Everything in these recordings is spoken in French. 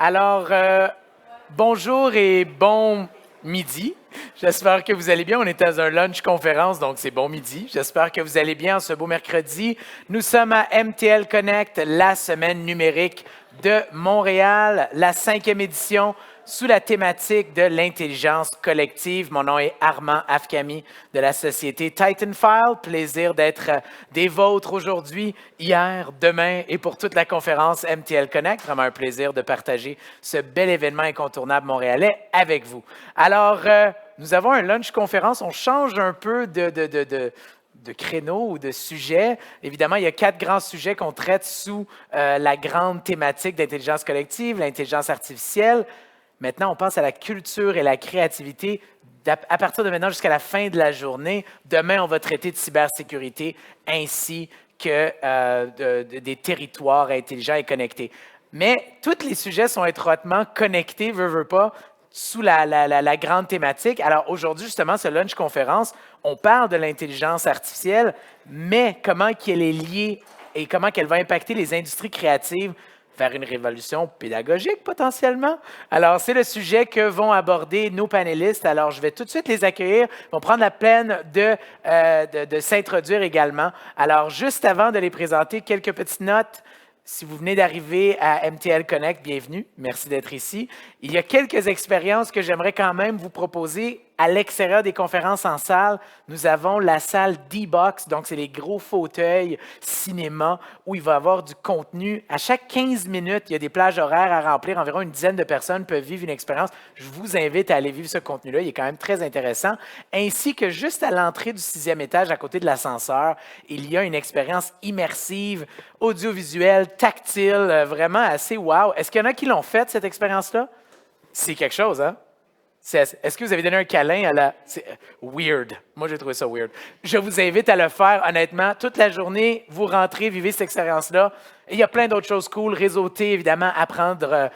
Alors, bonjour et bon midi. J'espère que vous allez bien. On est dans un lunch conférence, donc c'est bon midi. J'espère que vous allez bien ce beau mercredi. Nous sommes à MTL Connect, la semaine numérique de Montréal, la 5e édition sous la thématique de l'intelligence collective. Mon nom est Armand Afkami de la société Titanfile. Plaisir d'être des vôtres aujourd'hui, hier, demain et pour toute la conférence MTL Connect. Vraiment un plaisir de partager ce bel événement incontournable montréalais avec vous. Alors, nous avons un lunch conférence. On change un peu de créneaux ou de sujets. Évidemment, il y a 4 grands sujets qu'on traite sous la grande thématique d'intelligence collective, l'intelligence artificielle. Maintenant, on passe à la culture et la créativité. À partir de maintenant jusqu'à la fin de la journée, demain, on va traiter de cybersécurité ainsi que des territoires intelligents et connectés. Mais tous les sujets sont étroitement connectés, veut pas, sous la grande thématique. Alors aujourd'hui, justement, ce lunch conférence, on parle de l'intelligence artificielle, mais comment qu'elle est liée et comment qu'elle va impacter les industries créatives vers une révolution pédagogique potentiellement. Alors, c'est le sujet que vont aborder nos panélistes. Alors, je vais tout de suite les accueillir. Ils vont prendre la peine de s'introduire également. Alors, juste avant de les présenter, quelques petites notes. Si vous venez d'arriver à MTL Connect, bienvenue. Merci d'être ici. Il y a quelques expériences que j'aimerais quand même vous proposer à l'extérieur des conférences en salle. Nous avons la salle D-Box, donc c'est les gros fauteuils cinéma où il va y avoir du contenu. À chaque 15 minutes, il y a des plages horaires à remplir. Environ une dizaine de personnes peuvent vivre une expérience. Je vous invite à aller vivre ce contenu-là. Il est quand même très intéressant. Ainsi que juste à l'entrée du 6e étage, à côté de l'ascenseur, il y a une expérience immersive, audiovisuelle, tactile, vraiment assez wow. Est-ce qu'il y en a qui l'ont fait, cette expérience-là? C'est quelque chose, hein? Est-ce que vous avez donné un câlin à la... C'est weird. Moi, j'ai trouvé ça weird. Je vous invite à le faire, honnêtement. Toute la journée, vous rentrez, vivez cette expérience-là. Et il y a plein d'autres choses cool. Réseauter, évidemment, apprendre,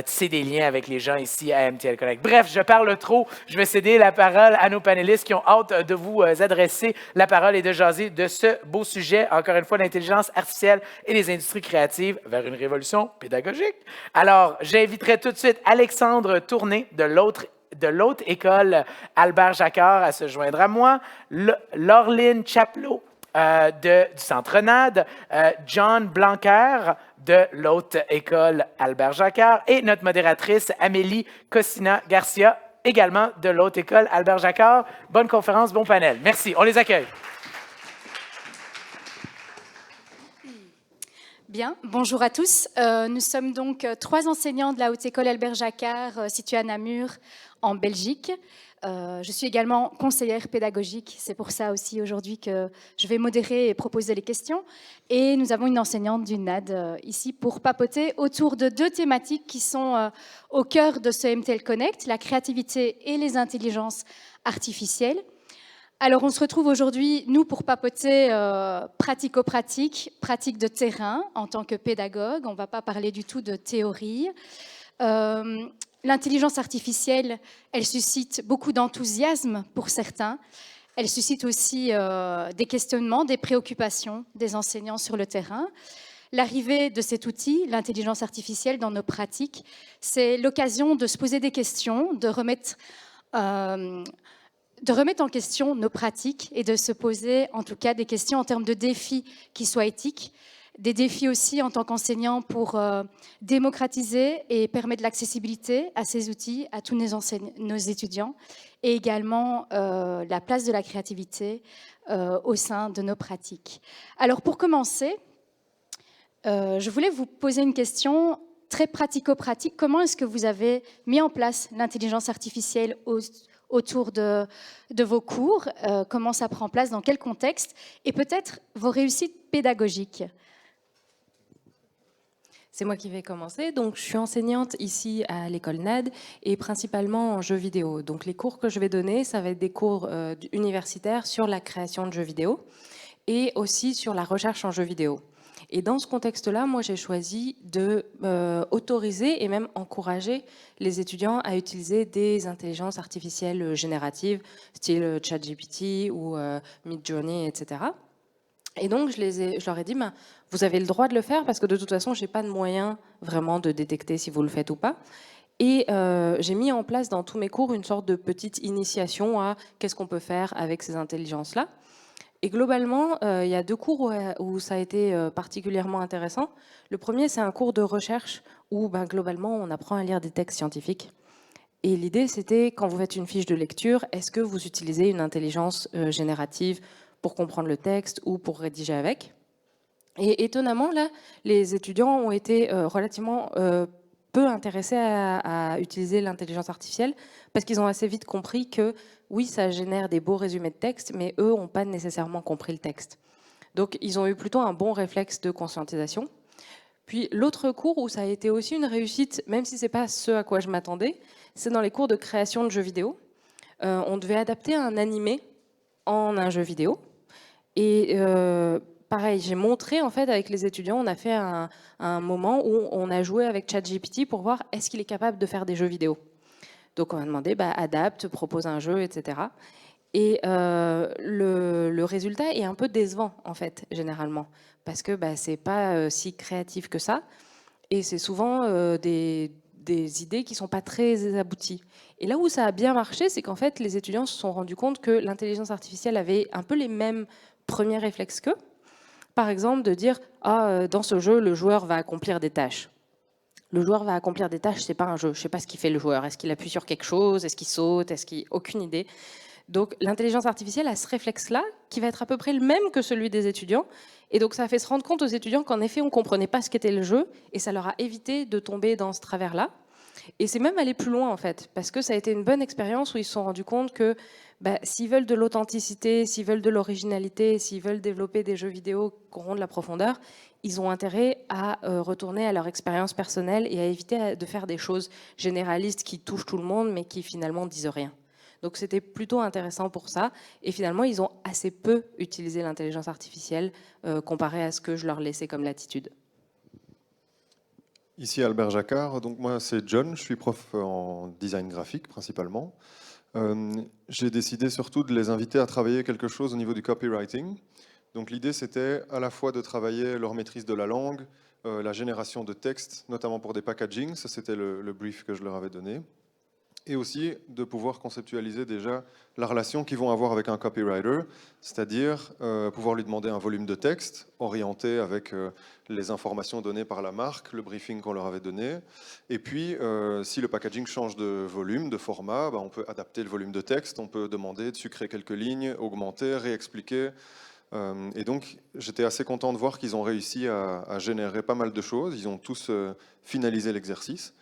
tisser des liens avec les gens ici à MTL Connect. Bref, je parle trop. Je vais céder la parole à nos panélistes qui ont hâte de vous adresser la parole et de jaser de ce beau sujet, encore une fois, l'intelligence artificielle et les industries créatives vers une révolution pédagogique. Alors, j'inviterai tout de suite Alexandre Tourné de l'autre école Albert Jacquard à se joindre à moi, Laureline Chapelot du Centre NAD, John Blanquer de l'autre école Albert Jacquard et notre modératrice Amélie Costina-Garcia, également de l'autre école Albert Jacquard. Bonne conférence, bon panel. Merci, on les accueille. Bien, bonjour à tous. Nous sommes donc 3 enseignants de la Haute École Albert Jacquard située à Namur, en Belgique. Je suis également conseillère pédagogique, c'est pour ça aussi aujourd'hui que je vais modérer et proposer les questions. Et nous avons une enseignante du NAD ici pour papoter autour de 2 thématiques qui sont au cœur de ce MTL Connect, la créativité et les intelligences artificielles. Alors, on se retrouve aujourd'hui, nous, pour papoter pratico-pratique, pratique de terrain en tant que pédagogue. On ne va pas parler du tout de théorie. L'intelligence artificielle, elle suscite beaucoup d'enthousiasme pour certains. Elle suscite aussi des questionnements, des préoccupations des enseignants sur le terrain. L'arrivée de cet outil, l'intelligence artificielle, dans nos pratiques, c'est l'occasion de se poser des questions, de remettre en question nos pratiques et de se poser en tout cas des questions en termes de défis qui soient éthiques, des défis aussi en tant qu'enseignant pour démocratiser et permettre l'accessibilité à ces outils à tous nos étudiants et également la place de la créativité au sein de nos pratiques. Alors pour commencer, Je voulais vous poser une question très pratico-pratique. Comment est-ce que vous avez mis en place l'intelligence artificielle autour de vos cours? Comment ça prend place? Dans quel contexte? Et peut-être vos réussites pédagogiques. C'est moi qui vais commencer. Donc, je suis enseignante ici à l'école NAD et principalement en jeux vidéo. Donc, les cours que je vais donner, ça va être des cours universitaires sur la création de jeux vidéo et aussi sur la recherche en jeux vidéo. Et dans ce contexte-là, moi, j'ai choisi de autoriser et même encourager les étudiants à utiliser des intelligences artificielles génératives, style ChatGPT ou Midjourney, etc. Et donc, je leur ai dit, vous avez le droit de le faire parce que de toute façon, je n'ai pas de moyen vraiment de détecter si vous le faites ou pas. Et j'ai mis en place dans tous mes cours une sorte de petite initiation à qu'est-ce qu'on peut faire avec ces intelligences-là. Et globalement, il y a 2 cours où ça a été particulièrement intéressant. Le premier, c'est un cours de recherche où globalement, on apprend à lire des textes scientifiques. Et l'idée, c'était, quand vous faites une fiche de lecture, est-ce que vous utilisez une intelligence générative pour comprendre le texte ou pour rédiger avec? Et étonnamment, là, les étudiants ont été relativement peu intéressés à utiliser l'intelligence artificielle parce qu'ils ont assez vite compris que oui, ça génère des beaux résumés de texte, mais eux n'ont pas nécessairement compris le texte. Donc, ils ont eu plutôt un bon réflexe de conscientisation. Puis, l'autre cours où ça a été aussi une réussite, même si ce n'est pas ce à quoi je m'attendais, c'est dans les cours de création de jeux vidéo. On devait adapter un animé en un jeu vidéo. Et pareil, j'ai montré en fait avec les étudiants, on a fait un moment où on a joué avec ChatGPT pour voir est-ce qu'il est capable de faire des jeux vidéo. Donc on a demandé adapte, propose un jeu, etc. Et le résultat est un peu décevant en fait généralement parce que c'est pas si créatif que ça et c'est souvent des idées qui sont pas très abouties. Et là où ça a bien marché, c'est qu'en fait les étudiants se sont rendus compte que l'intelligence artificielle avait un peu les mêmes premiers réflexes qu'eux. Par exemple, de dire dans ce jeu, le joueur va accomplir des tâches. Le joueur va accomplir des tâches, c'est pas un jeu. Je ne sais pas ce qu'il fait le joueur. Est-ce qu'il appuie sur quelque chose? Est-ce qu'il saute? Aucune idée. Donc l'intelligence artificielle a ce réflexe-là qui va être à peu près le même que celui des étudiants. Et donc ça a fait se rendre compte aux étudiants qu'en effet, on ne comprenait pas ce qu'était le jeu et ça leur a évité de tomber dans ce travers-là. Et c'est même aller plus loin en fait, parce que ça a été une bonne expérience où ils se sont rendus compte que s'ils veulent de l'authenticité, s'ils veulent de l'originalité, s'ils veulent développer des jeux vidéo qui auront de la profondeur, ils ont intérêt à retourner à leur expérience personnelle et à éviter de faire des choses généralistes qui touchent tout le monde mais qui finalement disent rien. Donc c'était plutôt intéressant pour ça. Et finalement, ils ont assez peu utilisé l'intelligence artificielle comparé à ce que je leur laissais comme latitude. Ici Albert Jacquard, donc moi c'est John, je suis prof en design graphique principalement. J'ai décidé surtout de les inviter à travailler quelque chose au niveau du copywriting. Donc l'idée c'était à la fois de travailler leur maîtrise de la langue, la génération de textes, notamment pour des packaging, ça c'était le brief que je leur avais donné, et aussi de pouvoir conceptualiser déjà la relation qu'ils vont avoir avec un copywriter, c'est-à-dire pouvoir lui demander un volume de texte orienté avec les informations données par la marque, le briefing qu'on leur avait donné, et puis si le packaging change de volume, de format, on peut adapter le volume de texte, on peut demander de sucrer quelques lignes, augmenter, réexpliquer. Et donc j'étais assez content de voir qu'ils ont réussi à générer pas mal de choses, ils ont tous finalisé l'exercice.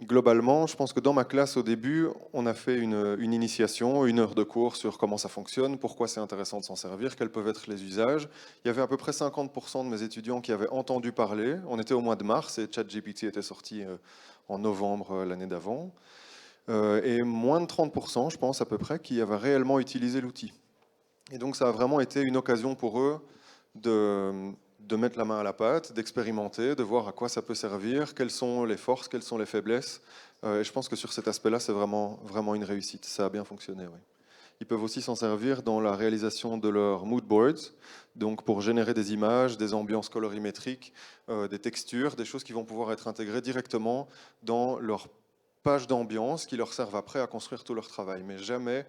Globalement, je pense que dans ma classe au début, on a fait une initiation, 1 heure de cours sur comment ça fonctionne, pourquoi c'est intéressant de s'en servir, quels peuvent être les usages. Il y avait à peu près 50% de mes étudiants qui avaient entendu parler. On était au mois de mars et ChatGPT était sorti en novembre l'année d'avant. Et moins de 30%, je pense à peu près, qui avaient réellement utilisé l'outil. Et donc ça a vraiment été une occasion pour eux de mettre la main à la pâte, d'expérimenter, de voir à quoi ça peut servir, quelles sont les forces, quelles sont les faiblesses. Et je pense que sur cet aspect-là, c'est vraiment, vraiment une réussite. Ça a bien fonctionné, oui. Ils peuvent aussi s'en servir dans la réalisation de leurs mood boards, donc pour générer des images, des ambiances colorimétriques, des textures, des choses qui vont pouvoir être intégrées directement dans leur page d'ambiance qui leur servent après à construire tout leur travail, mais jamais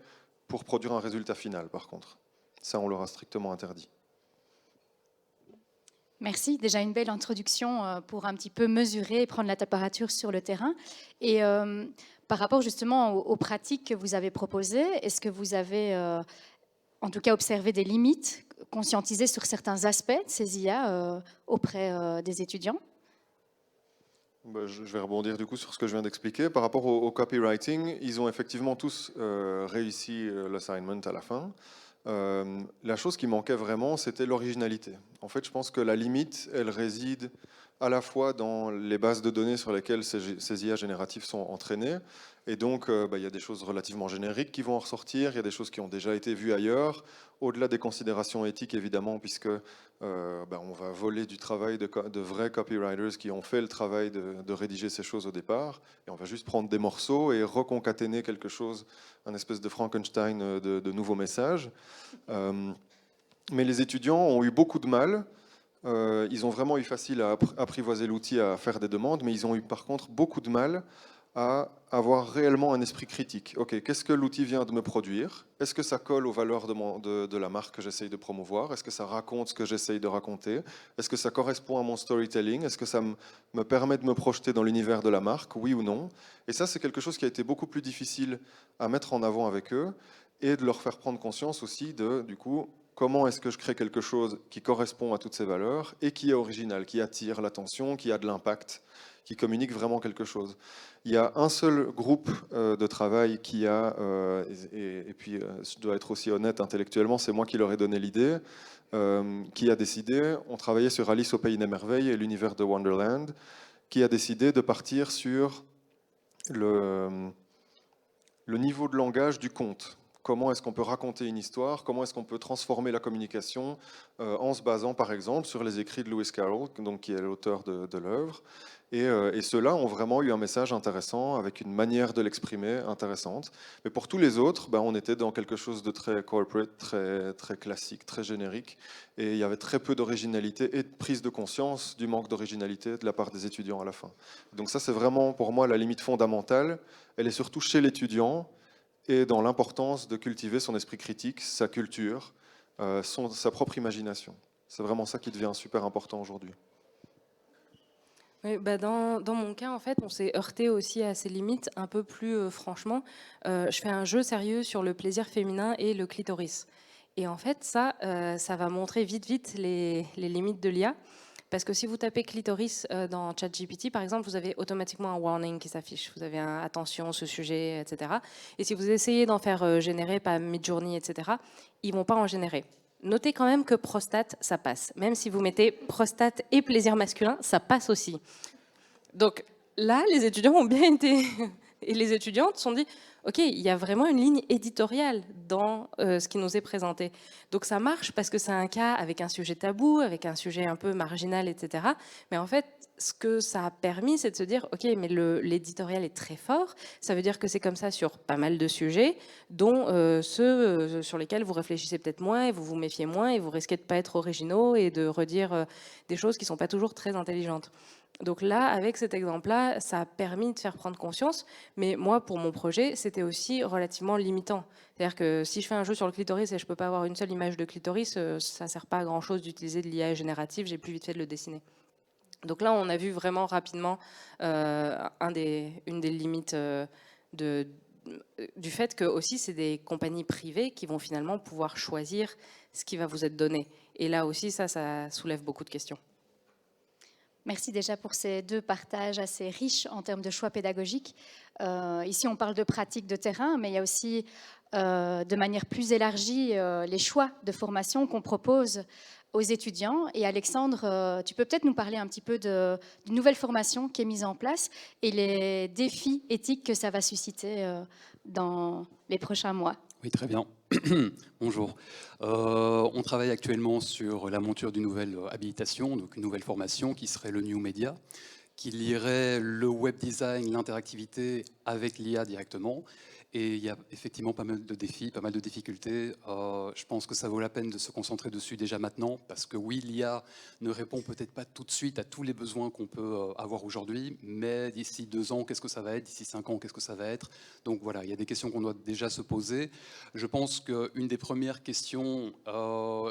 pour produire un résultat final, par contre. Ça, on leur a strictement interdit. Merci, déjà une belle introduction pour un petit peu mesurer et prendre la température sur le terrain. Et par rapport justement aux pratiques que vous avez proposées, est-ce que vous avez en tout cas observé des limites conscientiser sur certains aspects de ces IA auprès des étudiants? Je vais rebondir du coup sur ce que je viens d'expliquer. Par rapport au copywriting, ils ont effectivement tous réussi l'assignment à la fin. La chose qui manquait vraiment, c'était l'originalité. En fait, je pense que la limite, elle réside à la fois dans les bases de données sur lesquelles ces IA génératifs sont entraînés. Et donc, il y a des choses relativement génériques qui vont en ressortir, il y a des choses qui ont déjà été vues ailleurs, au-delà des considérations éthiques, évidemment, puisque on va voler du travail de vrais copywriters qui ont fait le travail de rédiger ces choses au départ, et on va juste prendre des morceaux et reconcaténer quelque chose, un espèce de Frankenstein de nouveaux messages. Mais les étudiants ont eu beaucoup de mal. Ils ont vraiment eu facile à apprivoiser l'outil, à faire des demandes, mais ils ont eu par contre beaucoup de mal à avoir réellement un esprit critique. Ok, qu'est-ce que l'outil vient de me produire? Est-ce que ça colle aux valeurs de la marque que j'essaye de promouvoir? Est-ce que ça raconte ce que j'essaye de raconter? Est-ce que ça correspond à mon storytelling? Est-ce que ça me permet de me projeter dans l'univers de la marque? Oui ou non? Et ça, c'est quelque chose qui a été beaucoup plus difficile à mettre en avant avec eux et de leur faire prendre conscience aussi du coup, comment est-ce que je crée quelque chose qui correspond à toutes ces valeurs et qui est original, qui attire l'attention, qui a de l'impact, qui communique vraiment quelque chose. Il y a un seul groupe de travail qui a, et puis je dois être aussi honnête intellectuellement, c'est moi qui leur ai donné l'idée, qui a décidé, on travaillait sur Alice au Pays des Merveilles et l'univers de Wonderland, qui a décidé de partir sur le niveau de langage du conte. Comment est-ce qu'on peut raconter une histoire? Comment est-ce qu'on peut transformer la communication en se basant, par exemple, sur les écrits de Lewis Carroll, donc, qui est l'auteur de l'œuvre. Et ceux-là ont vraiment eu un message intéressant, avec une manière de l'exprimer intéressante. Mais pour tous les autres, on était dans quelque chose de très corporate, très, très classique, très générique. Et il y avait très peu d'originalité et de prise de conscience du manque d'originalité de la part des étudiants à la fin. Donc ça, c'est vraiment, pour moi, la limite fondamentale. Elle est surtout chez l'étudiant, et dans l'importance de cultiver son esprit critique, sa culture, sa propre imagination. C'est vraiment ça qui devient super important aujourd'hui. Oui, dans mon cas, en fait, on s'est heurté aussi à ces limites un peu plus franchement. Je fais un jeu sérieux sur le plaisir féminin et le clitoris. Et en fait, ça va montrer vite les limites de l'IA. Parce que si vous tapez clitoris dans ChatGPT, par exemple, vous avez automatiquement un warning qui s'affiche. Vous avez un attention, ce sujet, etc. Et si vous essayez d'en faire générer par Midjourney, etc., ils vont pas en générer. Notez quand même que prostate, ça passe. Même si vous mettez prostate et plaisir masculin, ça passe aussi. Donc là, les étudiants ont bien été... Et les étudiantes se sont dit, OK, il y a vraiment une ligne éditoriale dans ce qui nous est présenté. Donc ça marche parce que c'est un cas avec un sujet tabou, avec un sujet un peu marginal, etc. Mais en fait, ce que ça a permis, c'est de se dire, OK, mais l'éditorial est très fort. Ça veut dire que c'est comme ça sur pas mal de sujets, dont ceux sur lesquels vous réfléchissez peut-être moins et vous vous méfiez moins et vous risquez de ne pas être originaux et de redire des choses qui ne sont pas toujours très intelligentes. Donc là, avec cet exemple-là, ça a permis de faire prendre conscience. Mais moi, pour mon projet, c'était aussi relativement limitant. C'est-à-dire que si je fais un jeu sur le clitoris et je ne peux pas avoir une seule image de clitoris, ça ne sert pas à grand-chose d'utiliser de l'IA générative. J'ai plus vite fait de le dessiner. Donc là, on a vu vraiment rapidement une des limites du fait que aussi c'est des compagnies privées qui vont finalement pouvoir choisir ce qui va vous être donné. Et là aussi, ça soulève beaucoup de questions. Merci déjà pour ces deux partages assez riches en termes de choix pédagogiques. Ici, on parle de pratiques de terrain, mais il y a aussi, de manière plus élargie, les choix de formation qu'on propose aux étudiants. Et Alexandre, tu peux peut-être nous parler un petit peu d'une nouvelle formation qui est mise en place et les défis éthiques que ça va susciter dans les prochains mois. Oui, très bien. Bonjour. On travaille actuellement sur la monture d'une nouvelle habilitation, donc une nouvelle formation qui serait le New Media, qui lierait le web design, l'interactivité avec l'IA directement. Et il y a effectivement pas mal de défis, pas mal de difficultés. Je pense que ça vaut la peine de se concentrer dessus déjà maintenant, parce que oui, l'IA ne répond peut-être pas tout de suite à tous les besoins qu'on peut avoir aujourd'hui, mais d'ici 2 ans, qu'est-ce que ça va être? D'ici 5 ans, qu'est-ce que ça va être? Donc voilà, il y a des questions qu'on doit déjà se poser. Je pense qu'une des premières questions,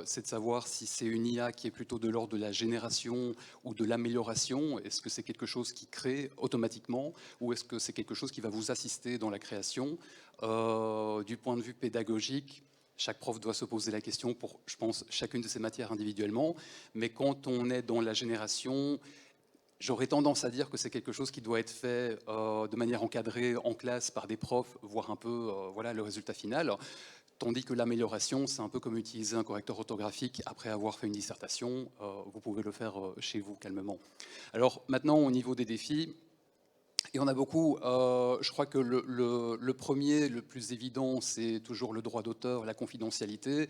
c'est de savoir si c'est une IA qui est plutôt de l'ordre de la génération ou de l'amélioration. Est-ce que c'est quelque chose qui crée automatiquement, ou est-ce que c'est quelque chose qui va vous assister dans la création? Du point de vue pédagogique, Chaque prof doit se poser la question pour, je pense, chacune de ces matières individuellement. Mais quand on est dans la génération, j'aurais tendance à dire que c'est quelque chose qui doit être fait de manière encadrée en classe par des profs, voir un peu voilà, le résultat final. Tandis que l'amélioration, c'est un peu comme utiliser un correcteur orthographique après avoir fait une dissertation. Vous pouvez le faire chez vous calmement. Alors maintenant, au niveau des défis, il y en a beaucoup. Je crois que le premier, le plus évident, c'est toujours le droit d'auteur, la confidentialité.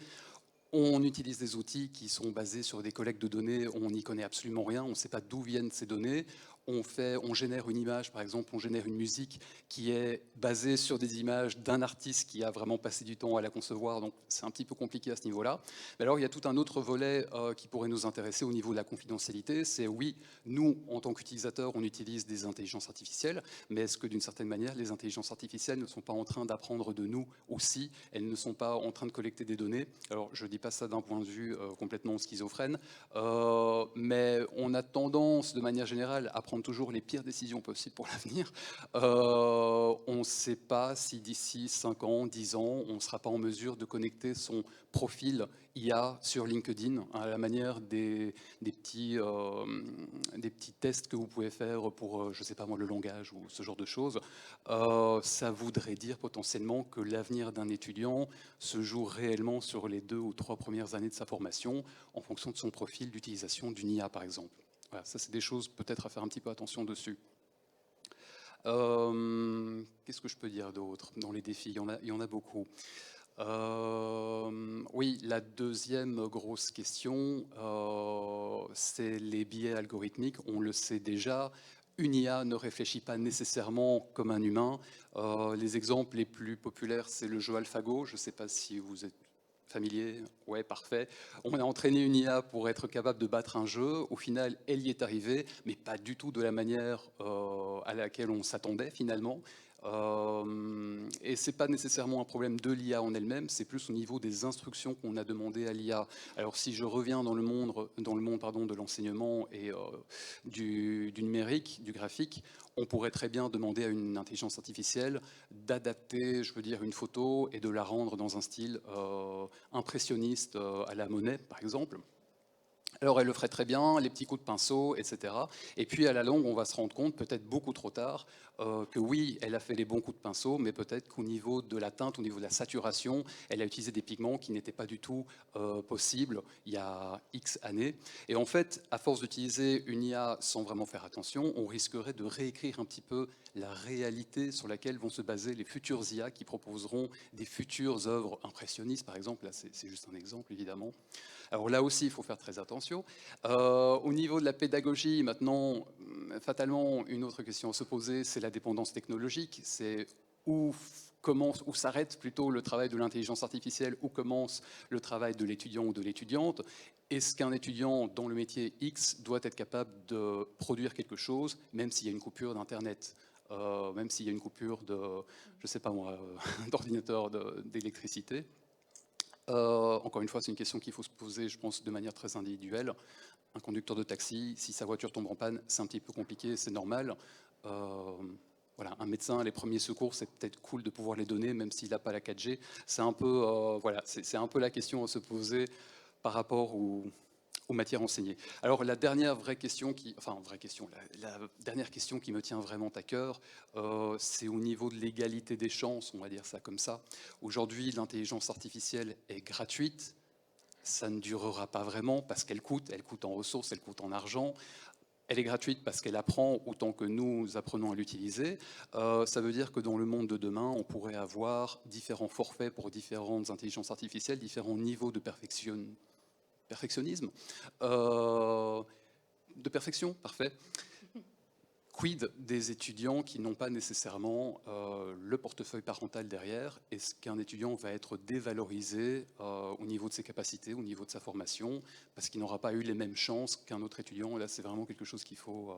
On utilise des outils qui sont basés sur des collectes de données, on n'y connaît absolument rien, on ne sait pas d'où viennent ces données. On génère une image, par exemple, on génère une musique qui est basée sur des images d'un artiste qui a vraiment passé du temps à la concevoir, donc c'est un petit peu compliqué à ce niveau-là. Mais alors il y a tout un autre volet qui pourrait nous intéresser au niveau de la confidentialité, c'est oui, nous, en tant qu'utilisateurs, on utilise des intelligences artificielles, mais est-ce que d'une certaine manière, les intelligences artificielles ne sont pas en train d'apprendre de nous aussi? Elles ne sont pas en train de collecter des données. Alors je ne dis pas ça d'un point de vue complètement schizophrène, mais on a tendance, de manière générale, à prendre toujours les pires décisions possibles pour l'avenir. On ne sait pas si d'ici 5 ans, 10 ans, on ne sera pas en mesure de connecter son profil IA sur LinkedIn, à la manière des petits tests que vous pouvez faire pour, je ne sais pas moi, le langage ou ce genre de choses. Ça voudrait dire potentiellement que l'avenir d'un étudiant se joue réellement sur les 2 ou 3 premières années de sa formation, en fonction de son profil d'utilisation d'une IA, par exemple. Voilà, ça, c'est des choses peut-être à faire un petit peu attention dessus. Qu'est-ce que je peux dire d'autre dans les défis? Il y en a beaucoup. Oui, la deuxième grosse question, c'est les biais algorithmiques. On le sait déjà. Une IA ne réfléchit pas nécessairement comme un humain. Les exemples les plus populaires, c'est le jeu AlphaGo. Je ne sais pas si vous êtes familier. Ouais, parfait. On a entraîné une IA pour être capable de battre un jeu. Au final, elle y est arrivée, mais pas du tout de la manière à laquelle on s'attendait finalement. Et c'est pas nécessairement un problème de l'IA en elle-même, c'est plus au niveau des instructions qu'on a demandé à l'IA. Alors si je reviens dans le monde de l'enseignement et du numérique, du graphique, on pourrait très bien demander à une intelligence artificielle d'adapter, je veux dire, une photo et de la rendre dans un style impressionniste à la Monet, par exemple. Alors elle le ferait très bien, les petits coups de pinceau, etc. Et puis à la longue, on va se rendre compte, peut-être beaucoup trop tard, que oui, elle a fait les bons coups de pinceau, mais peut-être qu'au niveau de la teinte, au niveau de la saturation, elle a utilisé des pigments qui n'étaient pas du tout possibles il y a X années. Et en fait, à force d'utiliser une IA sans vraiment faire attention, on risquerait de réécrire un petit peu la réalité sur laquelle vont se baser les futures IA qui proposeront des futures œuvres impressionnistes, par exemple. Là, c'est juste un exemple, évidemment. Alors là aussi, il faut faire très attention. Au niveau de la pédagogie, maintenant, fatalement, une autre question à se poser, c'est la dépendance technologique. C'est où s'arrête plutôt le travail de l'intelligence artificielle, où commence le travail de l'étudiant ou de l'étudiante. Est-ce qu'un étudiant dans le métier X doit être capable de produire quelque chose, même s'il y a une coupure d'Internet, même s'il y a une coupure de, je sais pas moi, d'ordinateur, d'électricité? Encore une fois, c'est une question qu'il faut se poser, je pense, de manière très individuelle. Un conducteur de taxi, si sa voiture tombe en panne, c'est un petit peu compliqué, c'est normal. Voilà, un médecin, les premiers secours, c'est peut-être cool de pouvoir les donner, même s'il n'a pas la 4G. C'est un peu, voilà, c'est un peu la question à se poser par rapport aux matières enseignées. Alors la dernière vraie question la dernière question qui me tient vraiment à cœur, c'est au niveau de l'égalité des chances, on va dire ça comme ça. Aujourd'hui, l'intelligence artificielle est gratuite, ça ne durera pas vraiment parce qu'elle coûte en ressources, elle coûte en argent. Elle est gratuite parce qu'elle apprend autant que nous apprenons à l'utiliser. Ça veut dire que dans le monde de demain, on pourrait avoir différents forfaits pour différentes intelligences artificielles, différents niveaux de perfectionnisme, de perfection, parfait. Quid des étudiants qui n'ont pas nécessairement le portefeuille parental derrière? Est-ce qu'un étudiant va être dévalorisé au niveau de ses capacités, au niveau de sa formation, parce qu'il n'aura pas eu les mêmes chances qu'un autre étudiant? Là, c'est vraiment quelque chose qu'il faut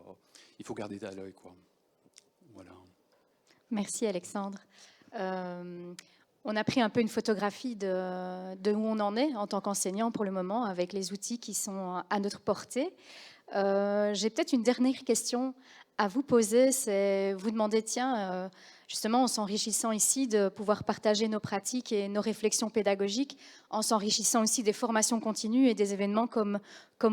garder à l'œil, quoi. Voilà. Merci Alexandre. On a pris un peu une photographie de où on en est en tant qu'enseignant pour le moment, avec les outils qui sont à notre portée. J'ai peut-être une dernière question à vous poser, c'est vous demander, tiens, justement en s'enrichissant ici de pouvoir partager nos pratiques et nos réflexions pédagogiques, en s'enrichissant aussi des formations continues et des événements comme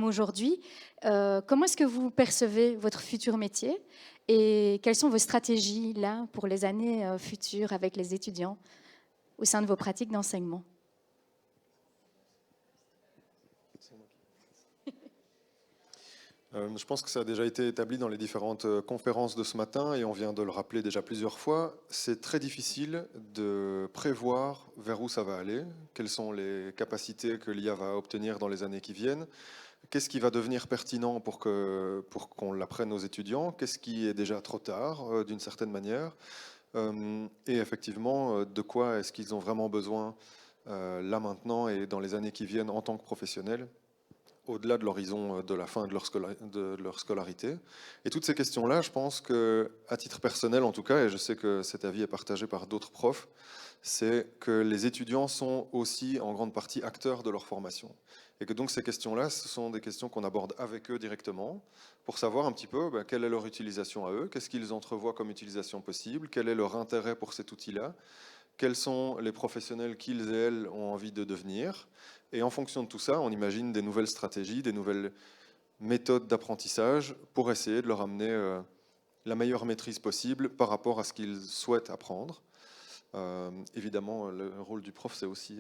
aujourd'hui, comment est-ce que vous percevez votre futur métier et quelles sont vos stratégies là pour les années futures avec les étudiants au sein de vos pratiques d'enseignement? Je pense que ça a déjà été établi dans les différentes conférences de ce matin et on vient de le rappeler déjà plusieurs fois. C'est très difficile de prévoir vers où ça va aller, quelles sont les capacités que l'IA va obtenir dans les années qui viennent, qu'est-ce qui va devenir pertinent pour qu'on l'apprenne aux étudiants, qu'est-ce qui est déjà trop tard d'une certaine manière, et effectivement de quoi est-ce qu'ils ont vraiment besoin là maintenant et dans les années qui viennent en tant que professionnels, au-delà de l'horizon de la fin de leur scolarité. Et toutes ces questions-là, je pense qu'à titre personnel en tout cas, et je sais que cet avis est partagé par d'autres profs, c'est que les étudiants sont aussi en grande partie acteurs de leur formation. Et que donc ces questions-là, ce sont des questions qu'on aborde avec eux directement pour savoir un petit peu quelle est leur utilisation à eux, qu'est-ce qu'ils entrevoient comme utilisation possible, quel est leur intérêt pour cet outil-là, quels sont les professionnels qu'ils et elles ont envie de devenir. Et en fonction de tout ça, on imagine des nouvelles stratégies, des nouvelles méthodes d'apprentissage pour essayer de leur amener la meilleure maîtrise possible par rapport à ce qu'ils souhaitent apprendre. Évidemment, le rôle du prof, c'est aussi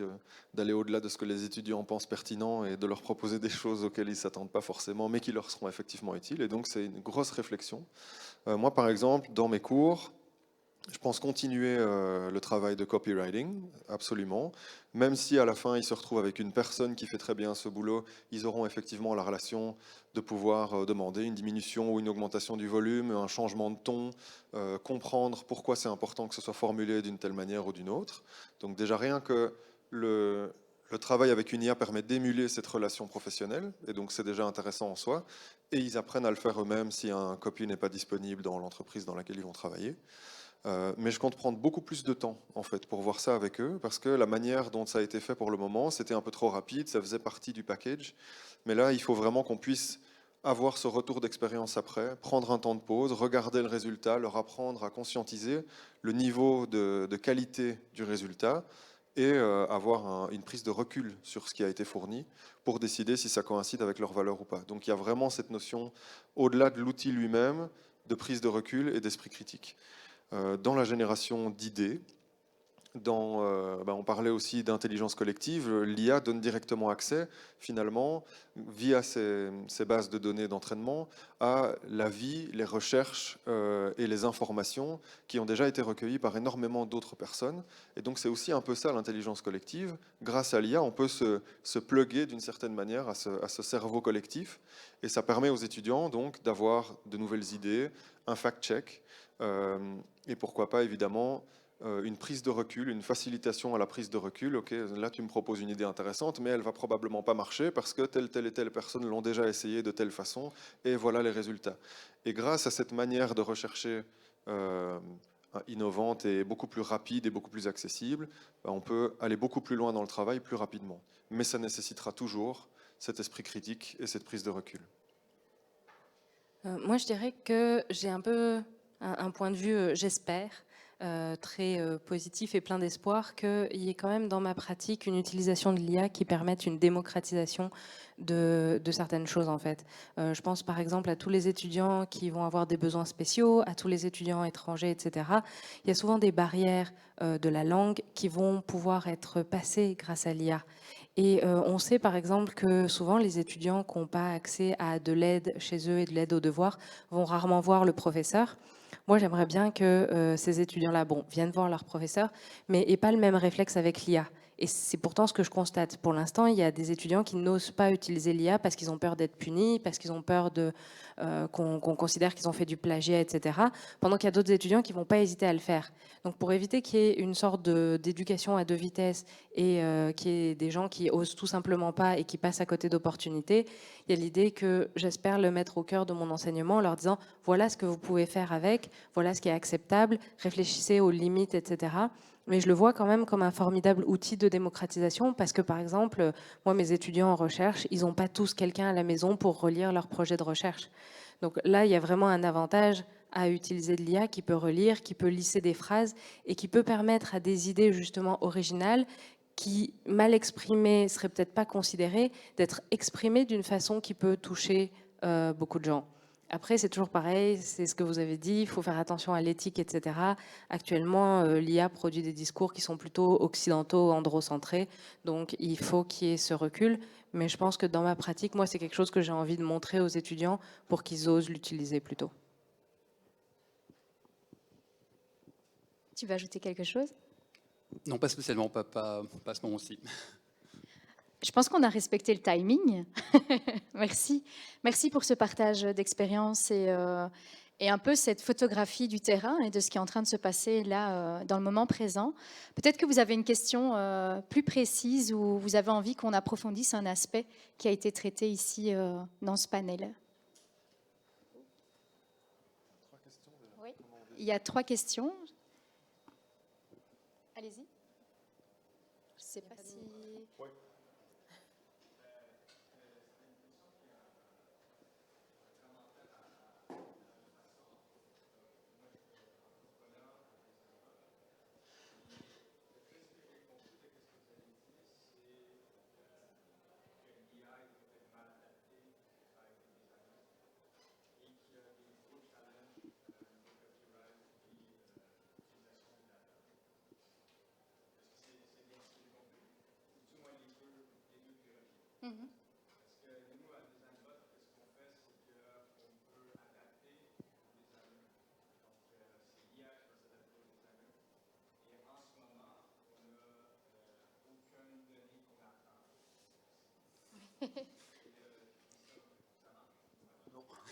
d'aller au-delà de ce que les étudiants pensent pertinent et de leur proposer des choses auxquelles ils ne s'attendent pas forcément, mais qui leur seront effectivement utiles. Et donc, c'est une grosse réflexion. Moi, par exemple, dans mes cours, je pense continuer le travail de copywriting, absolument. Même si à la fin, ils se retrouvent avec une personne qui fait très bien ce boulot, ils auront effectivement la relation de pouvoir demander une diminution ou une augmentation du volume, un changement de ton, comprendre pourquoi c'est important que ce soit formulé d'une telle manière ou d'une autre. Donc déjà, rien que le travail avec une IA permet d'émuler cette relation professionnelle, et donc c'est déjà intéressant en soi. Et ils apprennent à le faire eux-mêmes si un copy n'est pas disponible dans l'entreprise dans laquelle ils vont travailler. Mais je compte prendre beaucoup plus de temps en fait pour voir ça avec eux, parce que la manière dont ça a été fait pour le moment, c'était un peu trop rapide, ça faisait partie du package. Mais là, il faut vraiment qu'on puisse avoir ce retour d'expérience après, prendre un temps de pause, regarder le résultat, leur apprendre à conscientiser le niveau de qualité du résultat et avoir une prise de recul sur ce qui a été fourni pour décider si ça coïncide avec leurs valeurs ou pas. Donc il y a vraiment cette notion, au-delà de l'outil lui-même, de prise de recul et d'esprit critique. Dans la génération d'idées, on parlait aussi d'intelligence collective, l'IA donne directement accès, finalement, via ces bases de données d'entraînement, à la vie, les recherches et les informations qui ont déjà été recueillies par énormément d'autres personnes. Et donc c'est aussi un peu ça l'intelligence collective. Grâce à l'IA, on peut se plugger d'une certaine manière à ce cerveau collectif, et ça permet aux étudiants donc d'avoir de nouvelles idées, un fact-check, et pourquoi pas évidemment une prise de recul, une facilitation à la prise de recul. Ok, là tu me proposes une idée intéressante, mais elle va probablement pas marcher parce que telle et telle personne l'ont déjà essayé de telle façon, et voilà les résultats. Et grâce à cette manière de rechercher innovante et beaucoup plus rapide et beaucoup plus accessible, on peut aller beaucoup plus loin dans le travail plus rapidement. Mais ça nécessitera toujours cet esprit critique et cette prise de recul. Moi, je dirais que j'ai un peu un point de vue, j'espère, très positif et plein d'espoir, qu'il y ait quand même dans ma pratique une utilisation de l'IA qui permette une démocratisation de certaines choses en fait. Je pense par exemple à tous les étudiants qui vont avoir des besoins spéciaux, à tous les étudiants étrangers, etc. Il y a souvent des barrières de la langue qui vont pouvoir être passées grâce à l'IA. Et on sait par exemple que souvent les étudiants qui n'ont pas accès à de l'aide chez eux et de l'aide aux devoirs vont rarement voir le professeur. Moi, j'aimerais bien que ces étudiants-là viennent voir leur professeur, mais n'aient pas le même réflexe avec l'IA. Et c'est pourtant ce que je constate. Pour l'instant, il y a des étudiants qui n'osent pas utiliser l'IA parce qu'ils ont peur d'être punis, parce qu'ils ont peur qu'on considère qu'ils ont fait du plagiat, etc. Pendant qu'il y a d'autres étudiants qui ne vont pas hésiter à le faire. Donc pour éviter qu'il y ait une sorte d'éducation à deux vitesses et qu'il y ait des gens qui osent tout simplement pas et qui passent à côté d'opportunités, il y a l'idée que j'espère le mettre au cœur de mon enseignement en leur disant voilà ce que vous pouvez faire avec, voilà ce qui est acceptable, réfléchissez aux limites, etc. Mais je le vois quand même comme un formidable outil de démocratisation parce que, par exemple, moi, mes étudiants en recherche, ils n'ont pas tous quelqu'un à la maison pour relire leur projet de recherche. Donc là, il y a vraiment un avantage à utiliser de l'IA qui peut relire, qui peut lisser des phrases et qui peut permettre à des idées justement originales qui, mal exprimées, ne seraient peut-être pas considérées, d'être exprimées d'une façon qui peut toucher beaucoup de gens. Après, c'est toujours pareil, c'est ce que vous avez dit, il faut faire attention à l'éthique, etc. Actuellement, l'IA produit des discours qui sont plutôt occidentaux, androcentrés, donc il faut qu'il y ait ce recul. Mais je pense que dans ma pratique, moi, c'est quelque chose que j'ai envie de montrer aux étudiants pour qu'ils osent l'utiliser plutôt. Tu veux ajouter quelque chose? Non, pas spécialement, pas à ce moment-ci. Je pense qu'on a respecté le timing. Merci. Merci pour ce partage d'expérience et un peu cette photographie du terrain et de ce qui est en train de se passer là dans le moment présent. Peut-être que vous avez une question plus précise ou vous avez envie qu'on approfondisse un aspect qui a été traité ici dans ce panel. Oui, il y a 3 questions. Allez-y. Je ne sais pas si...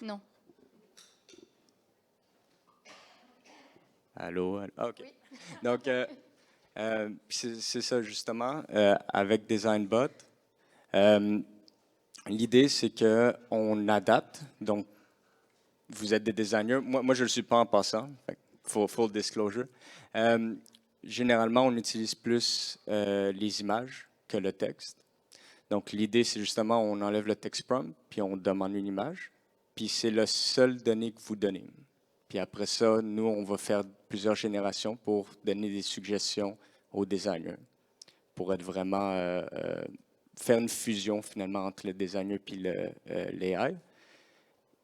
Non. Allô, allô. Ah, OK. Donc, c'est ça justement, avec DesignBot. L'idée, c'est qu'on adapte. Donc, vous êtes des designers. Moi je ne le suis pas en passant. Full disclosure. Généralement, on utilise plus les images que le texte. Donc, l'idée, c'est justement, on enlève le text prompt, puis on demande une image. Puis, c'est la seule donnée que vous donnez. Puis après ça, nous, on va faire plusieurs générations pour donner des suggestions aux designers, pour être vraiment faire une fusion finalement entre le designer puis l'AI.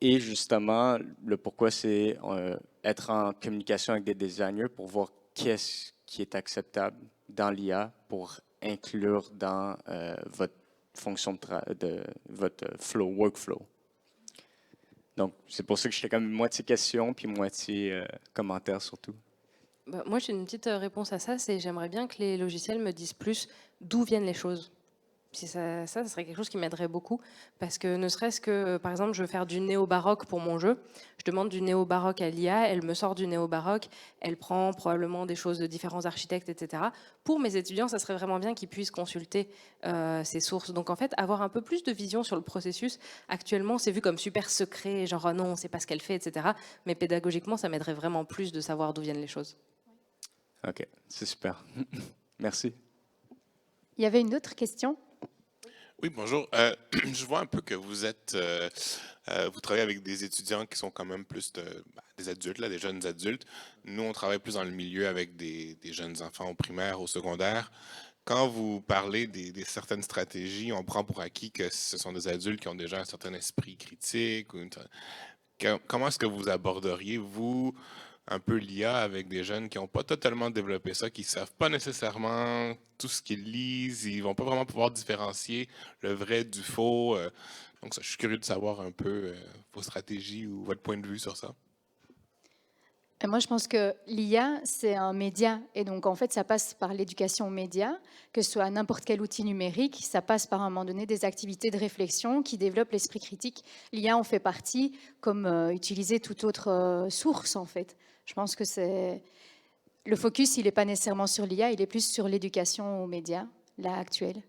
Et justement, le pourquoi, c'est être en communication avec des designers pour voir qu'est-ce qui est acceptable dans l'IA pour inclure dans votre fonction de votre workflow. Donc, c'est pour ça que j'étais comme moitié question puis moitié commentaire surtout. Bah, moi, j'ai une petite réponse à ça, c'est j'aimerais bien que les logiciels me disent plus d'où viennent les choses. Si ça serait quelque chose qui m'aiderait beaucoup, parce que ne serait-ce que, par exemple, je veux faire du néo-baroque pour mon jeu, je demande du néo-baroque à l'IA, elle me sort du néo-baroque, elle prend probablement des choses de différents architectes, etc. Pour mes étudiants, ça serait vraiment bien qu'ils puissent consulter ces sources. Donc en fait, avoir un peu plus de vision sur le processus, actuellement, c'est vu comme super secret, genre non, on ne sait pas ce qu'elle fait, etc. Mais pédagogiquement, ça m'aiderait vraiment plus de savoir d'où viennent les choses. OK, c'est super. Merci. Il y avait une autre question? Oui, bonjour. Je vois un peu que vous travaillez avec des étudiants qui sont quand même plus des adultes, là, des jeunes adultes. Nous, on travaille plus dans le milieu avec des jeunes enfants au primaire, au secondaire. Quand vous parlez des certaines stratégies, on prend pour acquis que ce sont des adultes qui ont déjà un certain esprit critique. Comment est-ce que vous aborderiez, vous, un peu l'IA avec des jeunes qui n'ont pas totalement développé ça, qui ne savent pas nécessairement tout ce qu'ils lisent, ils ne vont pas vraiment pouvoir différencier le vrai du faux. Donc, je suis curieux de savoir un peu vos stratégies ou votre point de vue sur ça. Et moi, je pense que l'IA, c'est un média. Et donc, en fait, ça passe par l'éducation aux médias, que ce soit n'importe quel outil numérique. Ça passe par, à un moment donné, des activités de réflexion qui développent l'esprit critique. L'IA en fait partie, comme utiliser toute autre source, en fait. Je pense que c'est... Le focus, il n'est pas nécessairement sur l'IA, il est plus sur l'éducation aux médias, là, actuelle.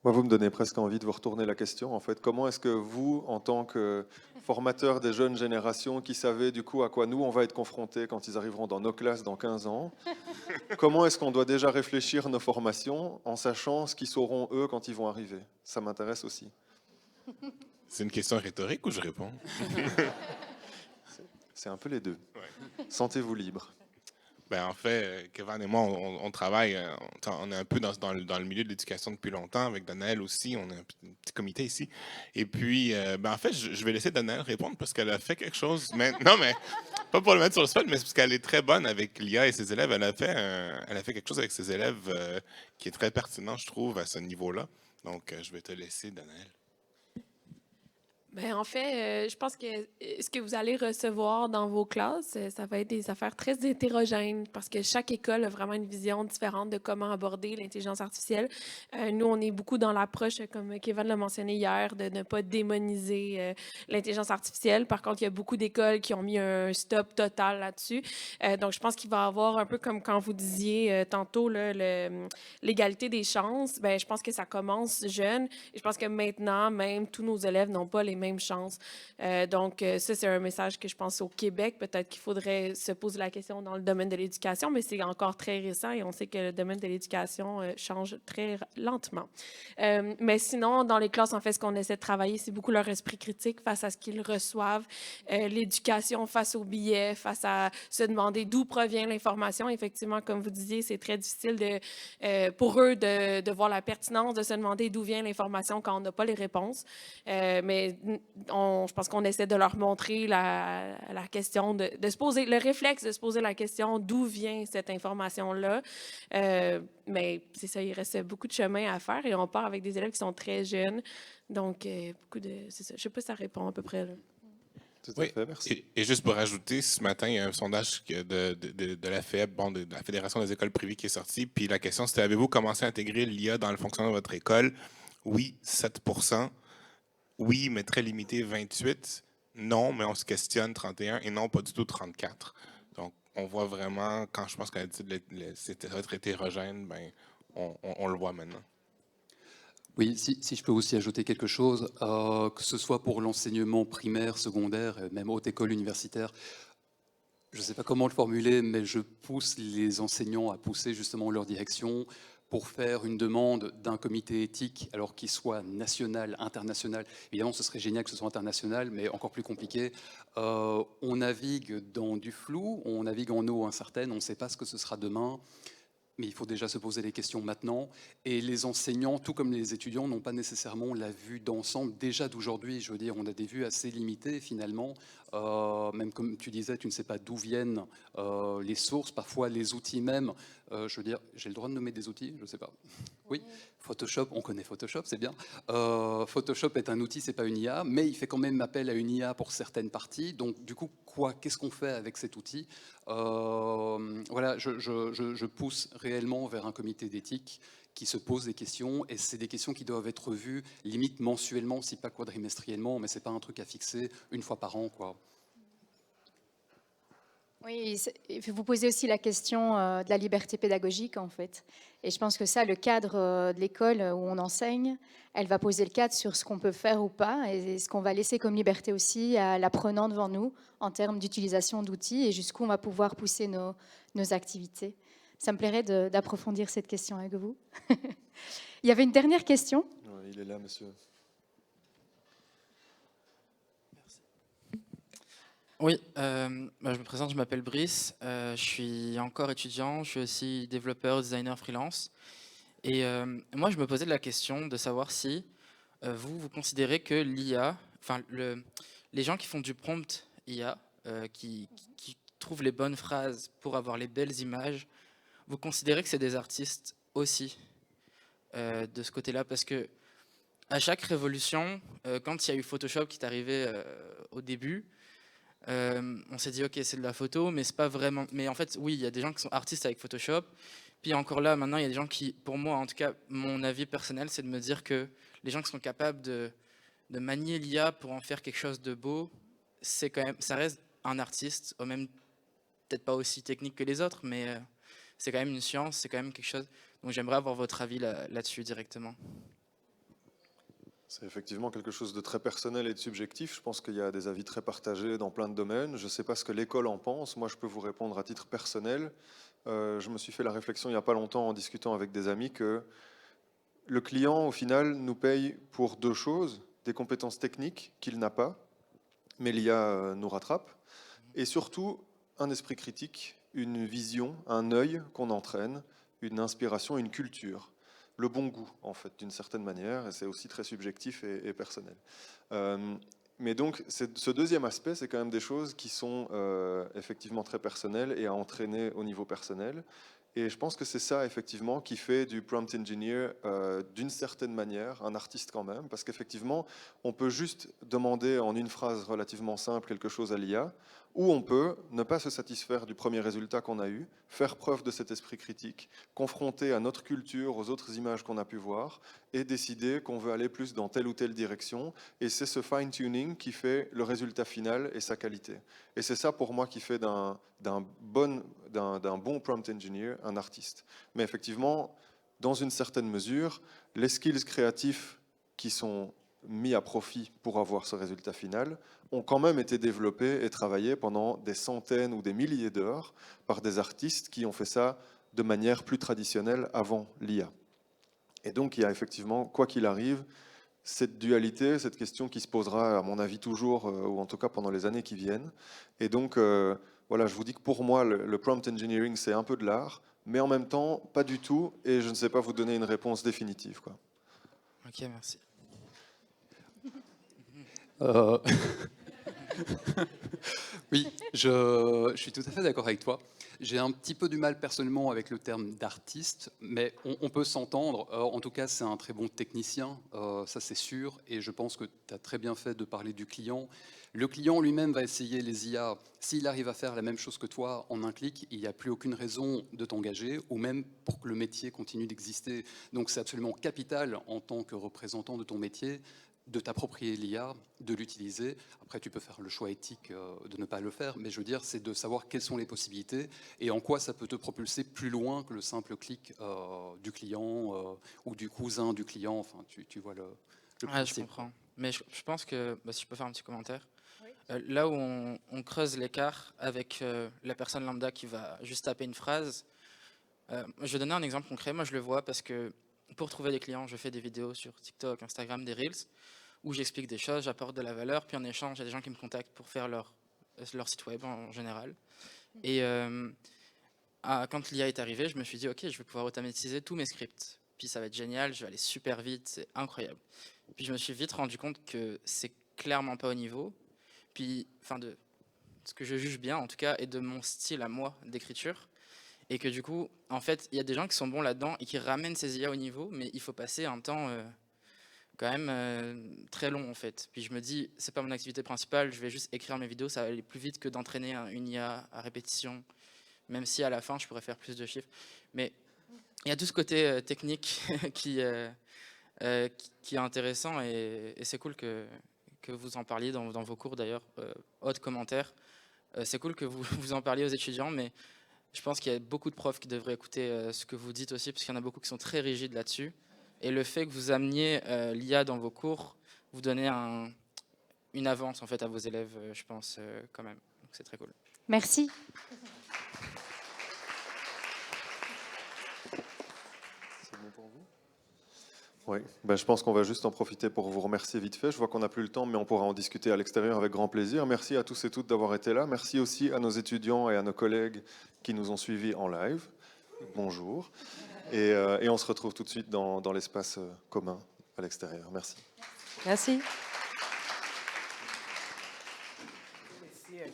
Moi, vous me donnez presque envie de vous retourner la question. En fait, comment est-ce que vous, en tant que formateur des jeunes générations qui savaient du coup à quoi nous, on va être confrontés quand ils arriveront dans nos classes dans 15 ans, comment est-ce qu'on doit déjà réfléchir nos formations en sachant ce qu'ils sauront eux quand ils vont arriver? Ça m'intéresse aussi. C'est une question rhétorique ou je réponds? C'est un peu les deux. Ouais. Sentez-vous libre. Ben, en fait, Kevin et moi, on travaille, on est un peu dans le milieu de l'éducation depuis longtemps, avec Danaël aussi, on est un petit comité ici. Et puis, ben, en fait, je vais laisser Danaël répondre parce qu'elle a fait quelque chose. Mais, non, mais pas pour le mettre sur le spot, mais c'est parce qu'elle est très bonne avec l'IA et ses élèves. Elle a fait quelque chose avec ses élèves qui est très pertinent, je trouve, à ce niveau-là. Donc, je vais te laisser, Danaël. Ben, en fait, je pense que ce que vous allez recevoir dans vos classes, ça va être des affaires très hétérogènes parce que chaque école a vraiment une vision différente de comment aborder l'intelligence artificielle. Nous, on est beaucoup dans l'approche, comme Kevin l'a mentionné hier, de ne pas démoniser l'intelligence artificielle. Par contre, il y a beaucoup d'écoles qui ont mis un stop total là-dessus. Donc, je pense qu'il va y avoir un peu comme quand vous disiez tantôt l'égalité des chances. Ben, je pense que ça commence jeune. Et je pense que maintenant, même tous nos élèves n'ont pas les mêmes chances. Donc, ça, c'est un message que je pense au Québec. Peut-être qu'il faudrait se poser la question dans le domaine de l'éducation, mais c'est encore très récent et on sait que le domaine de l'éducation change très lentement. Mais sinon, dans les classes, en fait, ce qu'on essaie de travailler, c'est beaucoup leur esprit critique face à ce qu'ils reçoivent, l'éducation face aux billets, face à se demander d'où provient l'information. Effectivement, comme vous disiez, c'est très difficile pour eux de voir la pertinence, de se demander d'où vient l'information quand on n'a pas les réponses. Mais je pense qu'on essaie de leur montrer la question de se poser, le réflexe de se poser la question d'où vient cette information-là. Mais c'est ça, il reste beaucoup de chemin à faire et on part avec des élèves qui sont très jeunes. Donc, c'est ça. Je ne sais pas si ça répond à peu près. Là. Tout à fait, merci. Et juste pour rajouter, ce matin, il y a un sondage de la FEB, de la Fédération des écoles privées qui est sorti. Puis la question, c'était avez-vous commencé à intégrer l'IA dans le fonctionnement de votre école? Oui, 7%. Oui, mais très limité, 28. Non, mais on se questionne, 31. Et non, pas du tout, 34. Donc, on voit vraiment, quand je pense qu'elle dit que ça va être hétérogène, ben, on le voit maintenant. Oui, si je peux aussi ajouter quelque chose, que ce soit pour l'enseignement primaire, secondaire, même haute école universitaire, je ne sais pas comment le formuler, mais je pousse les enseignants à pousser justement leur direction pour faire une demande d'un comité éthique, alors qu'il soit national, international. Évidemment, ce serait génial que ce soit international, mais encore plus compliqué. On navigue dans du flou, on navigue en eau incertaine, on ne sait pas ce que ce sera demain. Mais il faut déjà se poser les questions maintenant. Et les enseignants, tout comme les étudiants, n'ont pas nécessairement la vue d'ensemble déjà d'aujourd'hui. Je veux dire, on a des vues assez limitées finalement. Même comme tu disais, tu ne sais pas d'où viennent les sources, parfois les outils même. Je veux dire, j'ai le droit de nommer des outils, je ne sais pas. Oui, Photoshop, on connaît Photoshop, c'est bien. Photoshop est un outil, c'est pas une IA, mais il fait quand même appel à une IA pour certaines parties. Donc du coup, qu'est-ce qu'on fait avec cet outil? Voilà, je pousse réellement vers un comité d'éthique qui se pose des questions, et c'est des questions qui doivent être vues limite mensuellement, si pas quadrimestriellement, mais c'est pas un truc à fixer une fois par an, quoi. Oui, vous posez aussi la question de la liberté pédagogique, en fait. Et je pense que ça, le cadre de l'école où on enseigne, elle va poser le cadre sur ce qu'on peut faire ou pas et ce qu'on va laisser comme liberté aussi à l'apprenant devant nous en termes d'utilisation d'outils et jusqu'où on va pouvoir pousser nos activités. Ça me plairait d'approfondir cette question avec vous. Il y avait une dernière question. Ouais, il est là, monsieur. Oui, je me présente, je m'appelle Brice, je suis encore étudiant, je suis aussi développeur, designer freelance. Et moi, je me posais la question de savoir si vous considérez que l'IA, enfin les gens qui font du prompt IA, qui trouvent les bonnes phrases pour avoir les belles images, vous considérez que c'est des artistes aussi de ce côté-là? Parce que à chaque révolution, quand il y a eu Photoshop qui est arrivé au début, on s'est dit ok, c'est de la photo, mais c'est pas vraiment. Mais en fait, oui, il y a des gens qui sont artistes avec Photoshop. Puis encore là, maintenant, il y a des gens qui, pour moi, en tout cas, mon avis personnel, c'est de me dire que les gens qui sont capables de manier l'IA pour en faire quelque chose de beau, c'est quand même, ça reste un artiste, au même peut-être pas aussi technique que les autres, mais c'est quand même une science, c'est quand même quelque chose. Donc j'aimerais avoir votre avis là-dessus directement. C'est effectivement quelque chose de très personnel et de subjectif. Je pense qu'il y a des avis très partagés dans plein de domaines. Je ne sais pas ce que l'école en pense. Moi, je peux vous répondre à titre personnel. Je me suis fait la réflexion il n'y a pas longtemps en discutant avec des amis que le client, au final, nous paye pour deux choses. Des compétences techniques qu'il n'a pas, mais l'IA nous rattrape. Et surtout, un esprit critique, une vision, un œil qu'on entraîne, une inspiration, une culture. Le bon goût, en fait, d'une certaine manière, et c'est aussi très subjectif et personnel. Mais donc, ce deuxième aspect, c'est quand même des choses qui sont effectivement très personnelles et à entraîner au niveau personnel. Et je pense que c'est ça, effectivement, qui fait du prompt engineer, d'une certaine manière, un artiste quand même, parce qu'effectivement, on peut juste demander en une phrase relativement simple quelque chose à l'IA, ou on peut ne pas se satisfaire du premier résultat qu'on a eu, faire preuve de cet esprit critique, confronter à notre culture, aux autres images qu'on a pu voir, et décider qu'on veut aller plus dans telle ou telle direction. Et c'est ce fine-tuning qui fait le résultat final et sa qualité. Et c'est ça, pour moi, qui fait d'un bon prompt engineer un artiste. Mais effectivement, dans une certaine mesure, les skills créatifs qui sont mis à profit pour avoir ce résultat final ont quand même été développés et travaillés pendant des centaines ou des milliers d'heures par des artistes qui ont fait ça de manière plus traditionnelle avant l'IA. Et donc il y a effectivement, quoi qu'il arrive, cette dualité, cette question qui se posera, à mon avis, toujours, ou en tout cas pendant les années qui viennent. Et donc, voilà, je vous dis que pour moi, le prompt engineering, c'est un peu de l'art, mais en même temps, pas du tout, et je ne sais pas vous donner une réponse définitive, quoi. Ok, merci. Oui, je suis tout à fait d'accord avec toi. J'ai un petit peu du mal personnellement avec le terme d'artiste, mais on peut s'entendre. En tout cas, c'est un très bon technicien, ça c'est sûr, et je pense que tu as très bien fait de parler du client. Le client lui-même va essayer les IA. S'il arrive à faire la même chose que toi en un clic, il n'y a plus aucune raison de t'engager, ou même pour que le métier continue d'exister. Donc c'est absolument capital en tant que représentant de ton métier de t'approprier l'IA, de l'utiliser. Après, tu peux faire le choix éthique de ne pas le faire, mais je veux dire, c'est de savoir quelles sont les possibilités et en quoi ça peut te propulser plus loin que le simple clic du client ou du cousin du client. Enfin, tu vois le principe. Je comprends. Mais je pense que, si je peux faire un petit commentaire, là où on creuse l'écart avec la personne lambda qui va juste taper une phrase, je vais donner un exemple concret. Moi, je le vois parce que pour trouver des clients, je fais des vidéos sur TikTok, Instagram, des Reels, où j'explique des choses, j'apporte de la valeur, puis en échange, il y a des gens qui me contactent pour faire leur site web en général. Et quand l'IA est arrivée, je me suis dit, ok, je vais pouvoir automatiser tous mes scripts. Puis ça va être génial, je vais aller super vite, c'est incroyable. Puis je me suis vite rendu compte que c'est clairement pas au niveau, puis, enfin, de ce que je juge bien en tout cas, et de mon style à moi d'écriture. Et que du coup, en fait, il y a des gens qui sont bons là-dedans et qui ramènent ces IA au niveau, mais il faut passer un temps quand même très long en fait. Puis je me dis, c'est pas mon activité principale, je vais juste écrire mes vidéos, ça va aller plus vite que d'entraîner une IA à répétition, même si à la fin je pourrais faire plus de chiffres. Mais il y a tout ce côté technique qui est intéressant et c'est cool que vous en parliez dans vos cours d'ailleurs. Autre commentaire, c'est cool que vous en parliez aux étudiants, mais je pense qu'il y a beaucoup de profs qui devraient écouter ce que vous dites aussi, parce qu'il y en a beaucoup qui sont très rigides là-dessus. Et le fait que vous ameniez l'IA dans vos cours, vous donnez une avance en fait à vos élèves, je pense, quand même. Donc c'est très cool. Merci. C'est bon pour vous ? Oui, je pense qu'on va juste en profiter pour vous remercier vite fait. Je vois qu'on n'a plus le temps, mais on pourra en discuter à l'extérieur avec grand plaisir. Merci à tous et toutes d'avoir été là. Merci aussi à nos étudiants et à nos collègues qui nous ont suivis en live. Bonjour. Et on se retrouve tout de suite dans l'espace commun à l'extérieur. Merci. Merci.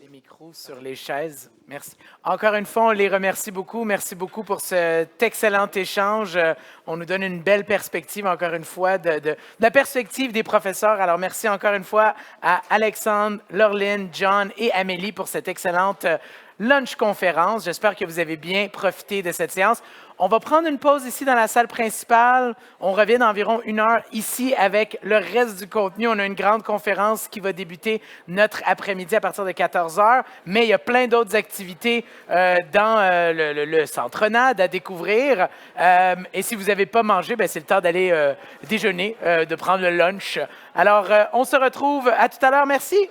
Les micros sur les chaises. Merci. Encore une fois, on les remercie beaucoup. Merci beaucoup pour cet excellent échange. On nous donne une belle perspective, encore une fois, de la perspective des professeurs. Alors, merci encore une fois à Alexandre, Laureline, John et Amélie pour cette excellente lunch conférence. J'espère que vous avez bien profité de cette séance. On va prendre une pause ici dans la salle principale. On revient dans environ 1 heure ici avec le reste du contenu. On a une grande conférence qui va débuter notre après-midi à partir de 14 heures. Mais il y a plein d'autres activités dans le centre NAD à découvrir. Et si vous n'avez pas mangé, ben, c'est le temps d'aller déjeuner, de prendre le lunch. Alors, on se retrouve à tout à l'heure. Merci.